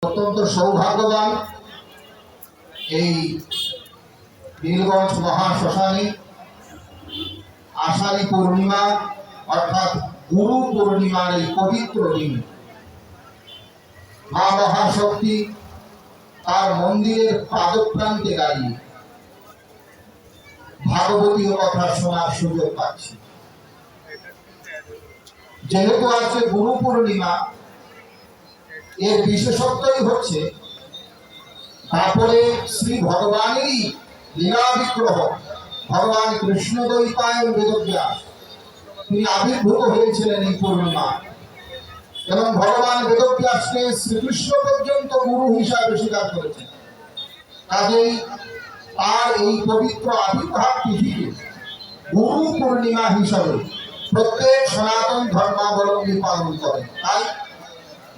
অত্যন্ত সৌভাগ্যবান এই নীলগঞ্জ মহাশ্মশানে আষাঢ়ী পূর্ণিমা অর্থাৎ গুরু পূর্ণিমার এই পবিত্র দিন মা মহাশক্তি তার মন্দিরের পাদপ্রান্তে দাঁড়িয়ে ভাগবতীয় কথা শোনার সুযোগ পাচ্ছি। যেহেতু আজকে গুরু পূর্ণিমা, এর বিশেষত্বই হচ্ছে তারপরে শ্রী ভগবানেরই লীলা বিগ্রহ ভগবান কৃষ্ণ দ্বৈপায়ন বেদব্যাস তিনি আবির্ভূত হয়েছিলেন এই পূর্ণিমা, এবং ভগবান বেদব্যাসকে শ্রীকৃষ্ণ পর্যন্ত গুরু হিসাবে স্বীকার করেছেন। কাজেই তার এই পবিত্র আবির্ভাব তিথিকে গুরু পূর্ণিমা হিসাবে প্রত্যেক সনাতন ধর্মাবলম্বী পালন করেন। তাই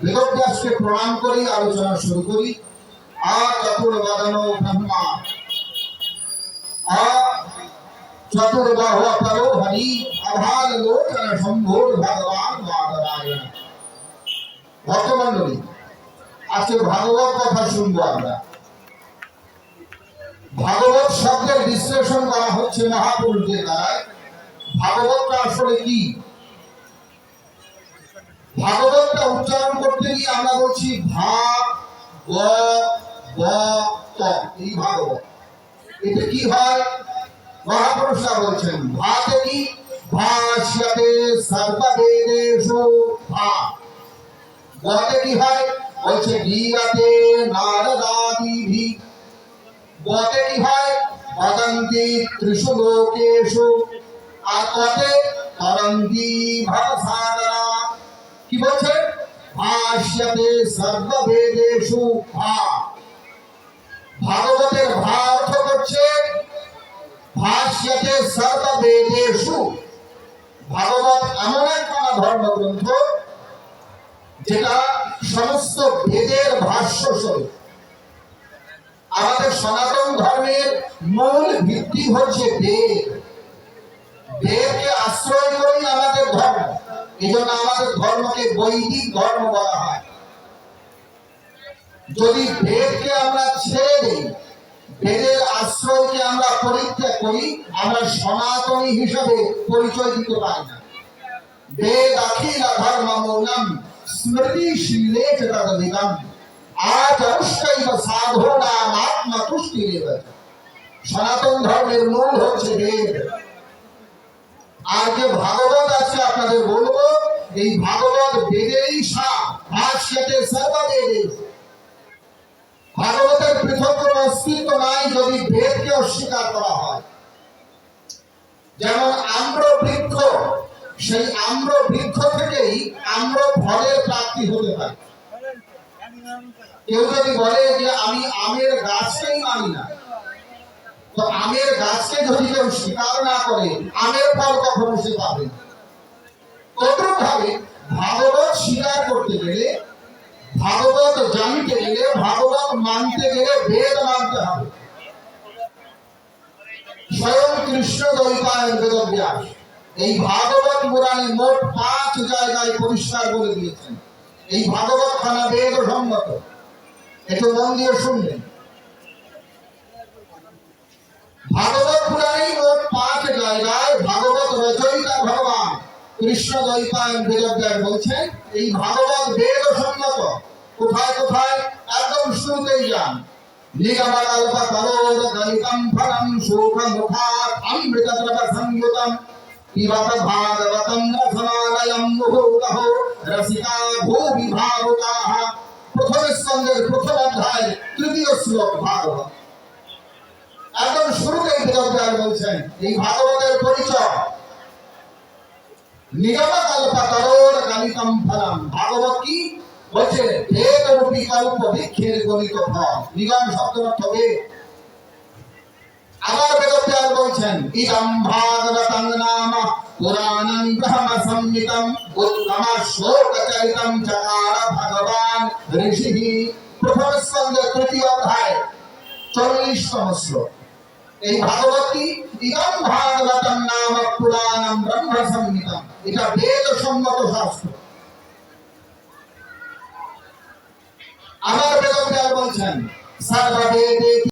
বেদব্যাসকে প্রণাম করি, আলোচনা শুরু করি। চতুর্বাদনো ব্রহ্মা চতুর্বাহু পরো হরি আভার লোচন শম্ভুর ভগবান নারায়ণ। ভক্তমণ্ডলী, আজকে ভাগবত কথা শুনবো আমরা। ভাগবত শব্দের বিশ্লেষণ করা হচ্ছে মহাপুরুষদের দ্বারা। ভাগবতটা আসলে কি? ভাগবতটা উচ্চারণ করতে গিয়ে আমরা বলছি এই ভাগবত। এটা কি হয়? মহাপুরুষরা বলছেন ভাতে কি ভাষ্যতে সর্ববেদেষু ভা। গতে কি হয়? বলছে গীয়তে নারদাদিভি। গতে কি হয়? বদন্তি ত্রিষু লোকেষু। আর কতে তরন্তি ভবসাগরা। কি বলছে? ভাষ্যতে সর্ববেদেষু ভা। ভাগবতের ভা অর্থ করছে ভাষ্যতে সর্ববেদেষু। ভাগবত এমন একটা ধর্মগ্রন্থ যেটা সমস্ত বেদের ভাষ্য স্বরূপ। আমাদের সনাতন ধর্মের মূল ভিত্তি হচ্ছে বেদ। বেদকে আশ্রয় করেই আমাদের ধর্ম। এই জন্য আমাদের ধর্মকে বৈদিক ধর্ম বলা হয়। যদি বেদকে আমরা ছেড়ে দিই, বেদের আশ্রয়কে আমরা পরিত্যাগ করি, আমরা সনাতনী হিসাবে পরিচয় দিতে পারি না। বেদ অখিল ধর্ম মূলম স্মৃতি শীলে তদ্বিদম আচরুষ্কৈব সাধনাম আত্মতুষ্টিরেব। সনাতন ধর্মের মূল হচ্ছে বেদ। আর যে ভাগবত আছে আপনাদের বলবো, এই ভাগবত বেদেরই সার। ভাষ্যতে সর্ববেদেষু। ভাগবতের পৃথক কোনো অস্তিত্ব নাই যদি বেদকে অস্বীকার করা হয়। যেমন আম্র বৃক্ষ, সেই আম্র বৃক্ষ থেকেই আম্র ফলের প্রাপ্তি হতে পারে। কেউ যদি বলে যে আমি আমের গাছকেই মানি না, তো আমের গাছকে যদি কেউ স্বীকার না করে, আমের ফল কখনো সে পাবে না। তদ্রূপ ভাবে ভাগবত স্বীকার করতে গেলে, ভাগবত জানতে গেলে, ভাগবত মানতে গেলে বেদ মানতে হবে। স্বয়ং কৃষ্ণ দ্বৈপায়ন বেদব্যাস এই ভাগবত পুরাণে মোট 5 জায়গায় পরিষ্কার বলে দিয়েছেন এই ভাগবত খানা বেদ সম্মত। একটু মন দিয়ে শুনবেন। ভাগবত পুরাণে মোট 5 জায়গায় ভাগবত রচয়িতা ভগবান কৃষ্ণ দ্বৈপায়ন বেদব্যাস বলছেন এই ভাগবত বেদ সম্মত। কোথায় কোথায়? একদম শুরুতেই যান। নিগমকল্প তরোর গলিতম ফলম শোকমুখাৎ অমৃতদ্রব সংযুতম পিবত ভাগবতম রসমালয়ম মুহুরহ রসিকা ভূমি ভাবুকাঃ। প্রথম স্কন্ধের প্রথম অধ্যায় 3য় শ্লোক ভাগবত। একদম শুরুতেই বেদব্যাস বলছেন এই ভাগবতের পরিচয়। নিগমকল্প তরোর গলিতম ফলম। ভাগবত কি বলছে? বেদ রূপী কল্প বৃক্ষের গলিত ফল। নিগম শব্দের অর্থ বেদ। আবার বেদব্যাস বলছেন ইদম ভাগবতং নাম পুরাণং ব্রহ্ম সংহিতম উত্তম শ্লোকচরিতম চকার ভগবান ঋষিঃ। প্রথম স্কন্ধের 3য় অধ্যায় 40তম শ্লোক। এই ভাগবত কি? ইদম ভাগবতং নাম পুরাণং ব্রহ্ম সংহিতম। এটা বেদ সম্মত শাস্ত্র। আমার সর্ববেদে